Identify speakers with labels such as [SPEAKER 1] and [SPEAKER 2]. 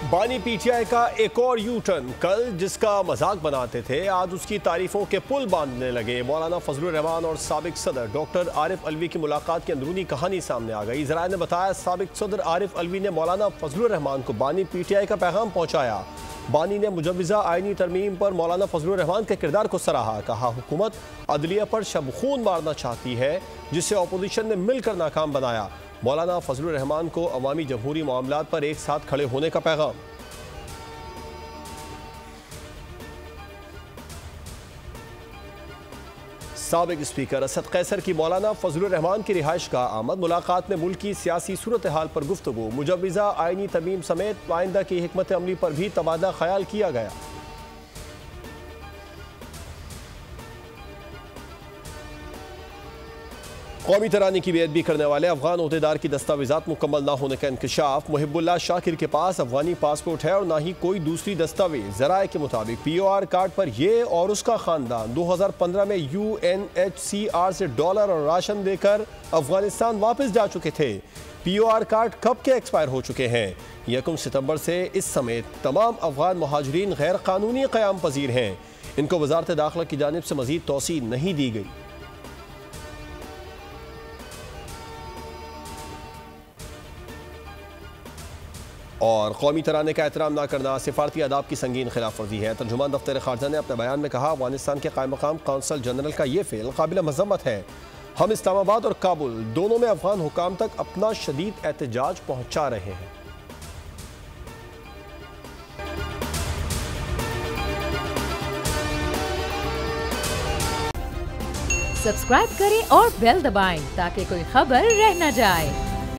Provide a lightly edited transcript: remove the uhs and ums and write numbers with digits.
[SPEAKER 1] बानी पीटीआई का एक और यू टर्न। कल जिसका मजाक बनाते थे आज उसकी तारीफों के पुल बांधने लगे। मौलाना फजलुर रहमान और साबिक सदर डॉक्टर आरिफ अलवी की मुलाकात की अंदरूनी कहानी सामने आ गई। ज़राए ने बताया साबिक सदर आरिफ अलवी ने मौलाना फजलुर रहमान को बानी पीटीआई का पैगाम पहुंचाया। बानी ने मुजव्विज़ा आईनी तरमीम पर मौलाना फजलुर रहमान के किरदार को सराहा। कहा हुकूमत अदलिया पर शबखून मारना चाहती है जिसे अपोजिशन ने मिलकर नाकाम बनाया। मौलाना फजलुर रहमान को अवामी जमहूरी मामलात पर एक साथ खड़े होने का पैगाम। साबिक स्पीकर असद कैसर की मौलाना फजलुर रहमान की रिहाइश का आमद। मुलाकात में मुल्क की सियासी सूरत हाल पर गुफ्तगू। मुजव्विज़ा आईनी तरमीम समेत आइंदा की हिकमत अमली पर भी तबादला ख्याल किया गया। कौमी तरानी की बेअदबी करने वाले अफगान ओहदेदार की दस्तावेजात मुकम्मल न होने का इंकशाफ। मुहिबुल्लाह शाकिर के पास अफगानी पासपोर्ट है और ना ही कोई दूसरी दस्तावेज। ज़राए के मुताबिक POR कार्ड पर ये और उसका खानदान 2015 में UNHCR से डॉलर और राशन देकर अफगानिस्तान वापस जा चुके थे। POR कार्ड कब के एक्सपायर हो चुके हैं। 1 सितंबर से इस समेत तमाम अफगान महाजरीन गैर कानूनी क़याम पजीर हैं। इनको वजारत दाखिला की जानिब से मजीद तौसीह नहीं दी गई। और कौमी तराने का एहतराम न करना सिफारती आदाब की संगीन खिलाफ वर्जी है। तर्जुमान दफ्तर खारजा ने अपने बयान में कहा अफगानिस्तान के कायम मकाम कौंसल जनरल का ये फेल काबिल मजम्मत है। हम इस्लामाबाद और काबुल दोनों में अफगान हुकाम तक अपना शदीद एहतजाज पहुंचा रहे हैं।
[SPEAKER 2] सब्सक्राइब करें और बेल दबाएं ताकि कोई खबर रह न जाए।